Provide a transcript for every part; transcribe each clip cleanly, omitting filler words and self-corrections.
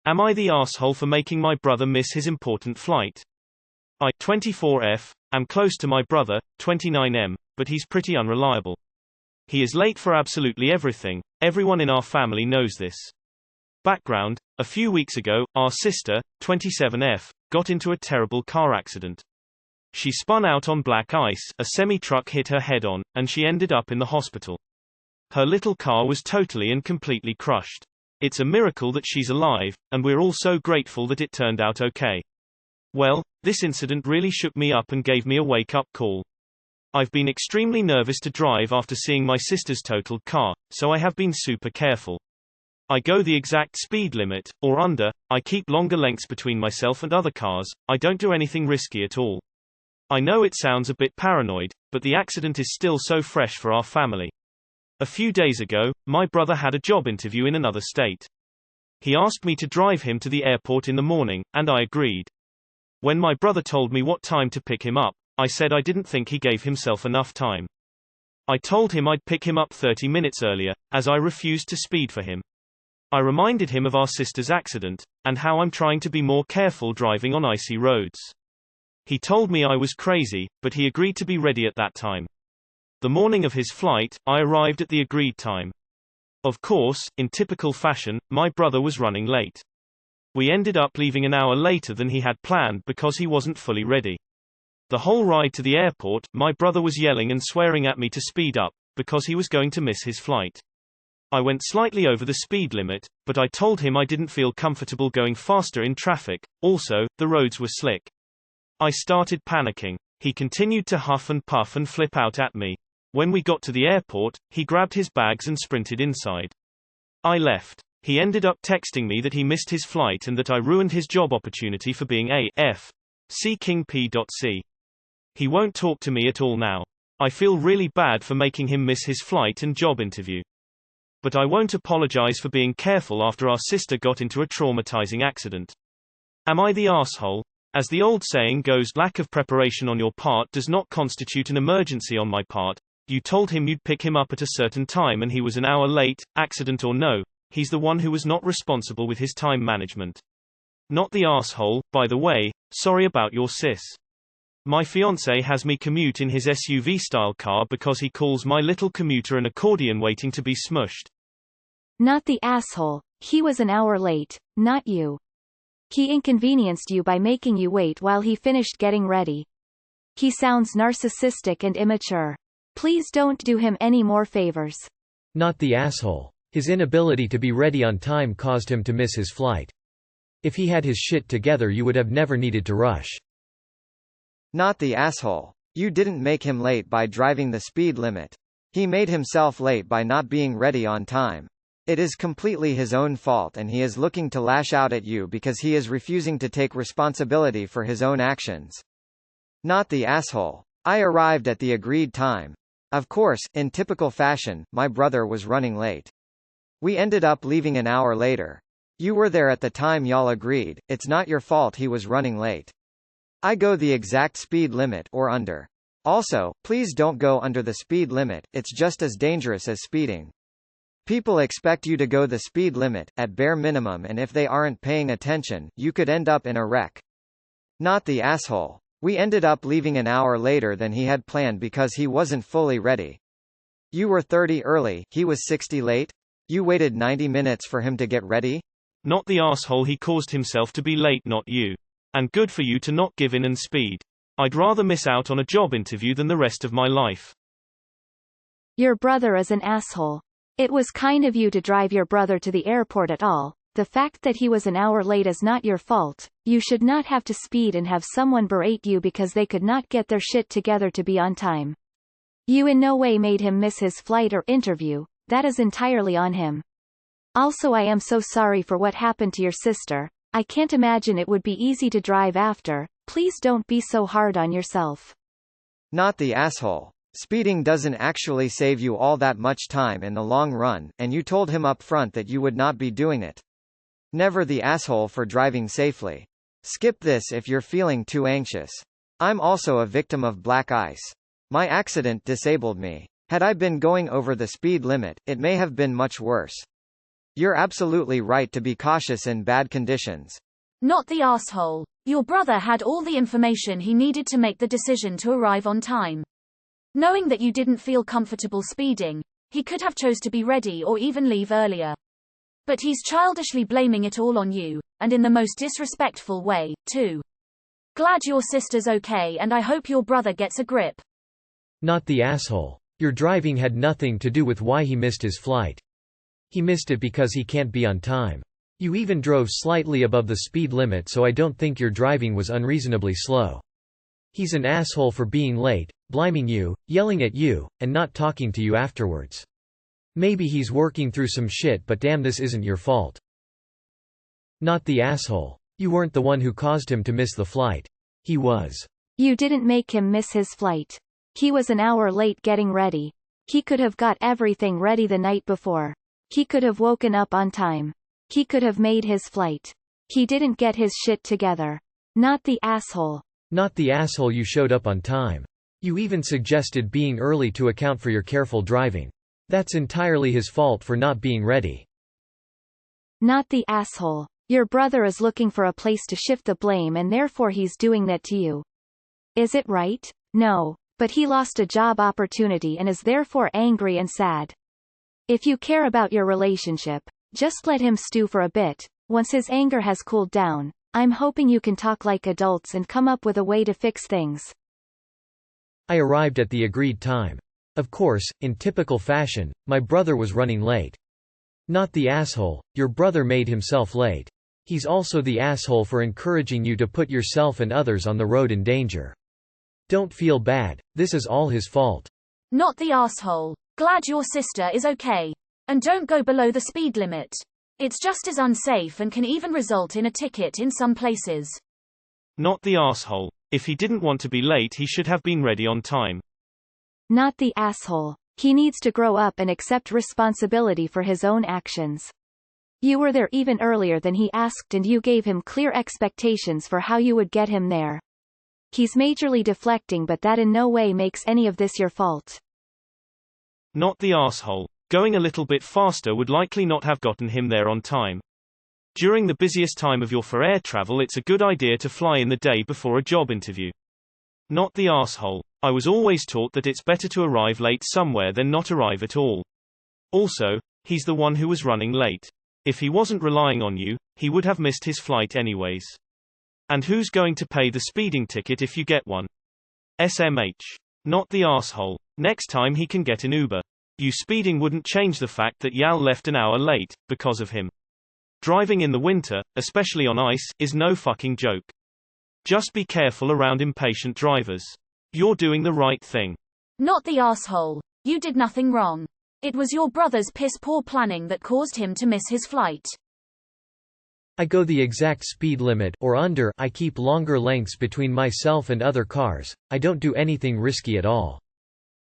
Am I the asshole for making my brother miss his important flight? I, 24F, am close to my brother, 29M, but he's pretty unreliable. He is late for absolutely everything. Everyone in our family knows this. Background: a few weeks ago, our sister, 27F, got into a terrible car accident. She spun out on black ice, a semi-truck hit her head-on, and she ended up in the hospital. Her little car was totally and completely crushed. It's a miracle that she's alive, and we're all so grateful that it turned out okay. Well, this incident really shook me up and gave me a wake-up call. I've been extremely nervous to drive after seeing my sister's totaled car, so I have been super careful. I go the exact speed limit, or under, I keep longer lengths between myself and other cars, I don't do anything risky at all. I know it sounds a bit paranoid, but the accident is still so fresh for our family. A few days ago, my brother had a job interview in another state. He asked me to drive him to the airport in the morning, and I agreed. When my brother told me what time to pick him up, I said I didn't think he gave himself enough time. I told him I'd pick him up 30 minutes earlier, as I refused to speed for him. I reminded him of our sister's accident, and how I'm trying to be more careful driving on icy roads. He told me I was crazy, but he agreed to be ready at that time. The morning of his flight, I arrived at the agreed time. Of course, in typical fashion, my brother was running late. We ended up leaving an hour later than he had planned because he wasn't fully ready. The whole ride to the airport, my brother was yelling and swearing at me to speed up, because he was going to miss his flight. I went slightly over the speed limit, but I told him I didn't feel comfortable going faster in traffic, also, the roads were slick. I started panicking. He continued to huff and puff and flip out at me. When we got to the airport, he grabbed his bags and sprinted inside. I left. He ended up texting me that he missed his flight and that I ruined his job opportunity for being a F. C King P.C. He won't talk to me at all now. I feel really bad for making him miss his flight and job interview. But I won't apologize for being careful after our sister got into a traumatizing accident. Am I the asshole? As the old saying goes, lack of preparation on your part does not constitute an emergency on my part. You told him you'd pick him up at a certain time and he was an hour late, accident or no, he's the one who was not responsible with his time management. Not the asshole, by the way, sorry about your sis. My fiancé has me commute in his SUV-style car because he calls my little commuter an accordion waiting to be smushed. Not the asshole, he was an hour late, not you. He inconvenienced you by making you wait while he finished getting ready. He sounds narcissistic and immature. Please don't do him any more favors. Not the asshole. His inability to be ready on time caused him to miss his flight. If he had his shit together, you would have never needed to rush. Not the asshole. You didn't make him late by driving the speed limit. He made himself late by not being ready on time. It is completely his own fault and he is looking to lash out at you because he is refusing to take responsibility for his own actions. Not the asshole. I arrived at the agreed time. Of course, in typical fashion, my brother was running late. We ended up leaving an hour later. You were there at the time y'all agreed, it's not your fault he was running late. I go the exact speed limit or under. Also, please don't go under the speed limit, it's just as dangerous as speeding. People expect you to go the speed limit, at bare minimum, and if they aren't paying attention, you could end up in a wreck. Not the asshole. We ended up leaving an hour later than he had planned because he wasn't fully ready. You were 30 early, he was 60 late? You waited 90 minutes for him to get ready? Not the asshole, he caused himself to be late, not you. And good for you to not give in and speed. I'd rather miss out on a job interview than the rest of my life. Your brother is an asshole. It was kind of you to drive your brother to the airport at all. The fact that he was an hour late is not your fault. You should not have to speed and have someone berate you because they could not get their shit together to be on time. You in no way made him miss his flight or interview. That is entirely on him. Also, I am so sorry for what happened to your sister. I can't imagine it would be easy to drive after. Please don't be so hard on yourself. Not the asshole. Speeding doesn't actually save you all that much time in the long run, and you told him up front that you would not be doing it. Never the asshole for driving safely. Skip this if you're feeling too anxious. I'm also a victim of black ice. My accident disabled me. Had I been going over the speed limit, it may have been much worse. You're absolutely right to be cautious in bad conditions. Not the asshole. Your brother had all the information he needed to make the decision to arrive on time. Knowing that you didn't feel comfortable speeding, he could have chose to be ready or even leave earlier. But he's childishly blaming it all on you, and in the most disrespectful way, too. Glad your sister's okay, and I hope your brother gets a grip. Not the asshole. Your driving had nothing to do with why he missed his flight. He missed it because he can't be on time. You even drove slightly above the speed limit, so I don't think your driving was unreasonably slow. He's an asshole for being late, blaming you, yelling at you, and not talking to you afterwards. Maybe he's working through some shit, but damn, this isn't your fault. Not the asshole. You weren't the one who caused him to miss the flight. He was. You didn't make him miss his flight. He was an hour late getting ready. He could have got everything ready the night before. He could have woken up on time. He could have made his flight. He didn't get his shit together. Not the asshole. Not the asshole. You showed up on time. You even suggested being early to account for your careful driving. That's entirely his fault for not being ready. Not the asshole. Your brother is looking for a place to shift the blame, and therefore he's doing that to you. Is it right? No, but he lost a job opportunity and is therefore angry and sad. If you care about your relationship, just let him stew for a bit. Once his anger has cooled down, I'm hoping you can talk like adults and come up with a way to fix things. I arrived at the agreed time. Of course, in typical fashion, my brother was running late. Not the asshole. Your brother made himself late. He's also the asshole for encouraging you to put yourself and others on the road in danger. Don't feel bad, this is all his fault. Not the asshole. Glad your sister is okay. And don't go below the speed limit. It's just as unsafe and can even result in a ticket in some places. Not the asshole. If he didn't want to be late, he should have been ready on time. Not the asshole. He needs to grow up and accept responsibility for his own actions. You were there even earlier than he asked, and you gave him clear expectations for how you would get him there. He's majorly deflecting, but that in no way makes any of this your fault. Not the asshole. Going a little bit faster would likely not have gotten him there on time. During the busiest time of your for air travel, it's a good idea to fly in the day before a job interview. Not the asshole. I was always taught that it's better to arrive late somewhere than not arrive at all. Also, he's the one who was running late. If he wasn't relying on you, he would have missed his flight anyways. And who's going to pay the speeding ticket if you get one? SMH. Not the asshole. Next time he can get an Uber. You speeding wouldn't change the fact that Yal left an hour late, because of him. Driving in the winter, especially on ice, is no fucking joke. Just be careful around impatient drivers. You're doing the right thing. Not the asshole. You did nothing wrong. It was your brother's piss-poor planning that caused him to miss his flight. I go the exact speed limit, or under. I keep longer lengths between myself and other cars. I don't do anything risky at all.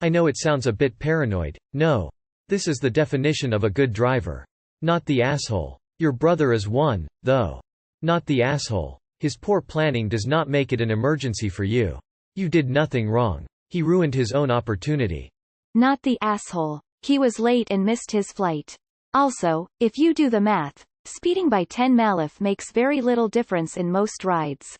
I know it sounds a bit paranoid. No. This is the definition of a good driver. Not the asshole. Your brother is one, though. Not the asshole. His poor planning does not make it an emergency for you. You did nothing wrong. He ruined his own opportunity. Not the asshole. He was late and missed his flight. Also, if you do the math, speeding by 10 mph makes very little difference in most rides.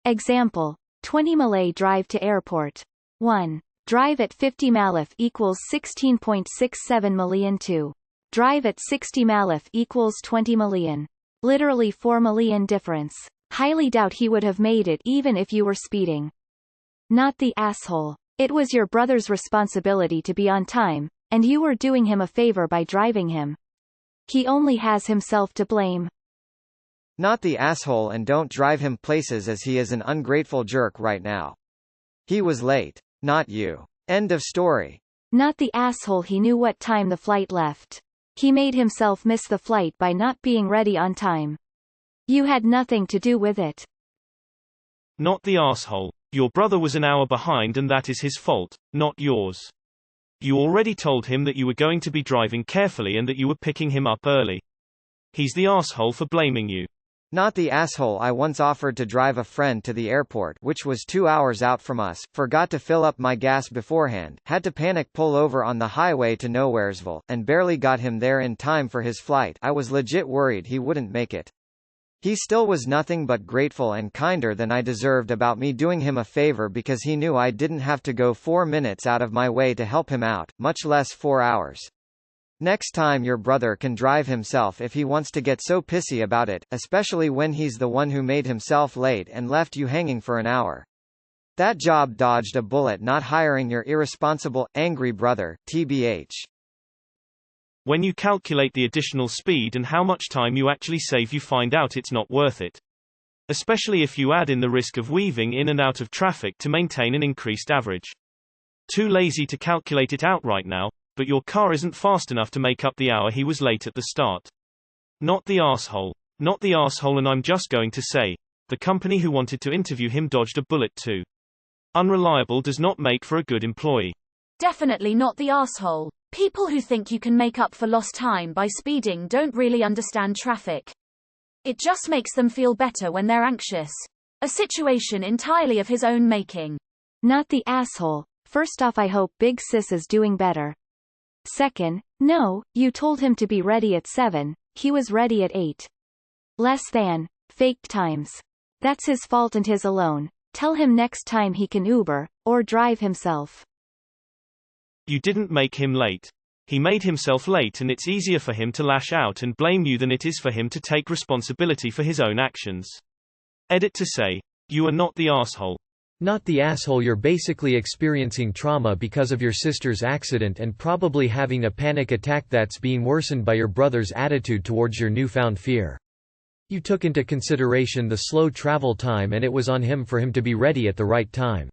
Example: 20 Malay drive to airport. 1. Drive at 50 mph equals 16.67 million. 2. Drive at 60 mph equals 20 million. Literally 4 million difference. Highly doubt he would have made it even if you were speeding. Not the asshole. It was your brother's responsibility to be on time, and you were doing him a favor by driving him. He only has himself to blame. Not the asshole, and don't drive him places as he is an ungrateful jerk right now. He was late. Not you. End of story. Not the asshole. He knew what time the flight left. He made himself miss the flight by not being ready on time. You had nothing to do with it. Not the asshole. Your brother was an hour behind, and that is his fault, not yours. You already told him that you were going to be driving carefully and that you were picking him up early. He's the asshole for blaming you. Not the asshole. I once offered to drive a friend to the airport, which was 2 hours out from us, forgot to fill up my gas beforehand, had to panic pull over on the highway to Nowheresville, and barely got him there in time for his flight. I was legit worried he wouldn't make it. He still was nothing but grateful and kinder than I deserved about me doing him a favor because he knew I didn't have to go 4 minutes out of my way to help him out, much less 4 hours. Next time your brother can drive himself if he wants to get so pissy about it, especially when he's the one who made himself late and left you hanging for an hour. That job dodged a bullet not hiring your irresponsible, angry brother, tbh. When you calculate the additional speed and how much time you actually save, you find out it's not worth it. Especially if you add in the risk of weaving in and out of traffic to maintain an increased average. Too lazy to calculate it out right now, but your car isn't fast enough to make up the hour he was late at the start. Not the arsehole. Not the arsehole, and I'm just going to say, the company who wanted to interview him dodged a bullet too. Unreliable does not make for a good employee. Definitely not the arsehole. People who think you can make up for lost time by speeding don't really understand traffic. It just makes them feel better when they're anxious. A situation entirely of his own making. Not the asshole. First off, I hope Big Sis is doing better. Second, no, you told him to be ready at 7, he was ready at 8. Less than. Fake times. That's his fault and his alone. Tell him next time he can Uber, or drive himself. You didn't make him late. He made himself late, and it's easier for him to lash out and blame you than it is for him to take responsibility for his own actions. Edit to say, you are not the arsehole. Not the asshole. You're basically experiencing trauma because of your sister's accident and probably having a panic attack that's being worsened by your brother's attitude towards your newfound fear. You took into consideration the slow travel time, and it was on him for him to be ready at the right time.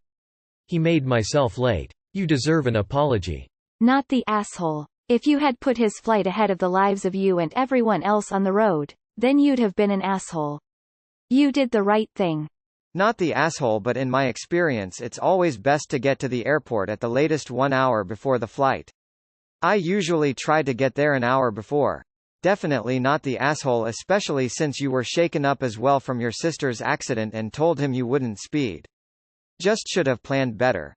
He made myself late. You deserve an apology. Not the asshole. If you had put his flight ahead of the lives of you and everyone else on the road, then you'd have been an asshole. You did the right thing. Not the asshole, but in my experience it's always best to get to the airport at the latest 1 hour before the flight. I usually try to get there an hour before. Definitely not the asshole, especially since you were shaken up as well from your sister's accident and told him you wouldn't speed. Just should have planned better.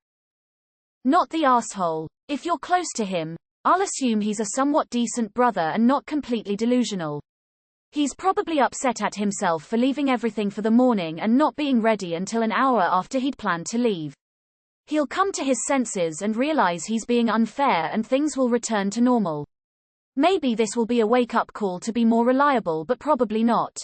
Not the arsehole. If you're close to him, I'll assume he's a somewhat decent brother and not completely delusional. He's probably upset at himself for leaving everything for the morning and not being ready until an hour after he'd planned to leave. He'll come to his senses and realize he's being unfair, and things will return to normal. Maybe this will be a wake-up call to be more reliable, but probably not.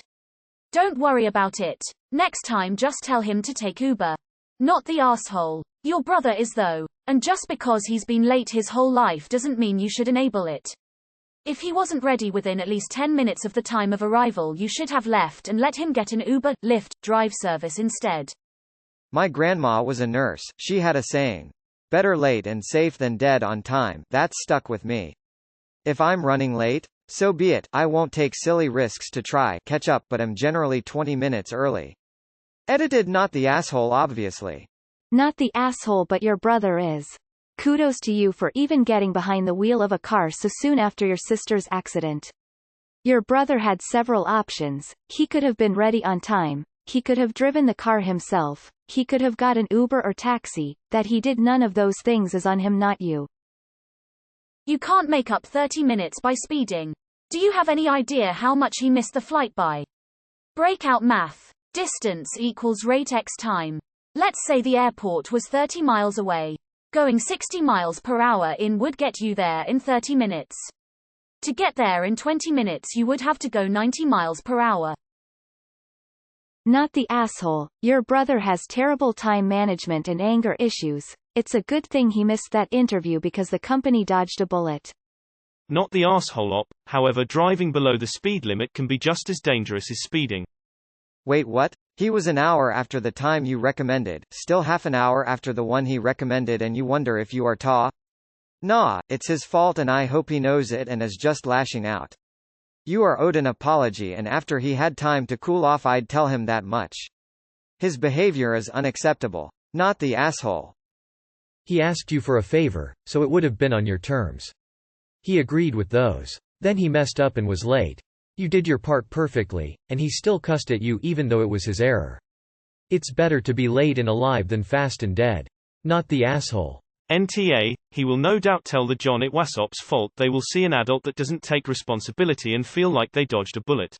Don't worry about it. Next time just tell him to take Uber. Not the arsehole. Your brother is though, and just because he's been late his whole life doesn't mean you should enable it. If he wasn't ready within at least 10 minutes of the time of arrival, you should have left and let him get an Uber, Lyft, drive service instead. My grandma was a nurse. She had a saying, better late and safe than dead on time. That's stuck with me. If I'm running late, so be it. I won't take silly risks to try catch up, but am generally 20 minutes early. Edited. Not the asshole, obviously. Not the asshole, but your brother is. Kudos to you for even getting behind the wheel of a car so soon after your sister's accident. Your brother had several options. He could have been ready on time, he could have driven the car himself, he could have got an Uber or taxi. That he did none of those things is on him, not you. You can't make up 30 minutes by speeding. Do you have any idea how much he missed the flight by? Breakout math. Distance equals rate x time. Let's say the airport was 30 miles away. Going 60 miles per hour in would get you there in 30 minutes. To get there in 20 minutes you would have to go 90 miles per hour. Not the asshole. Your brother has terrible time management and anger issues. It's a good thing he missed that interview because the company dodged a bullet. Not the arsehole op. However, driving below the speed limit can be just as dangerous as speeding. Wait, what? He was an hour after the time you recommended, still half an hour after the one he recommended, and you wonder if you are Nah, it's his fault and I hope he knows it and is just lashing out. You are owed an apology, and after he had time to cool off I'd tell him that much. His behavior is unacceptable. Not the asshole. He asked you for a favor, so it would have been on your terms. He agreed with those. Then he messed up and was late. You did your part perfectly, and he still cussed at you even though it was his error. It's better to be late and alive than fast and dead. Not the asshole. NTA, he will no doubt tell the John it Wasop's fault. They will see an adult that doesn't take responsibility and feel like they dodged a bullet.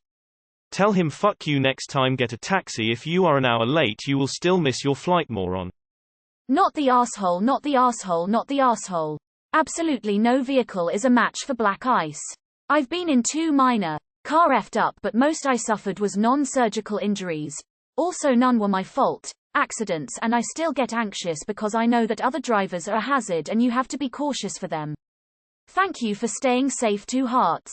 Tell him fuck you next time, get a taxi. If you are an hour late you will still miss your flight, moron. Not the asshole, not the asshole, not the asshole. Absolutely no vehicle is a match for black ice. I've been in 2 minor car effed up, but most I suffered was non-surgical injuries. Also none were my fault, accidents, and I still get anxious because I know that other drivers are a hazard and you have to be cautious for them. Thank you for staying safe, 2 hearts.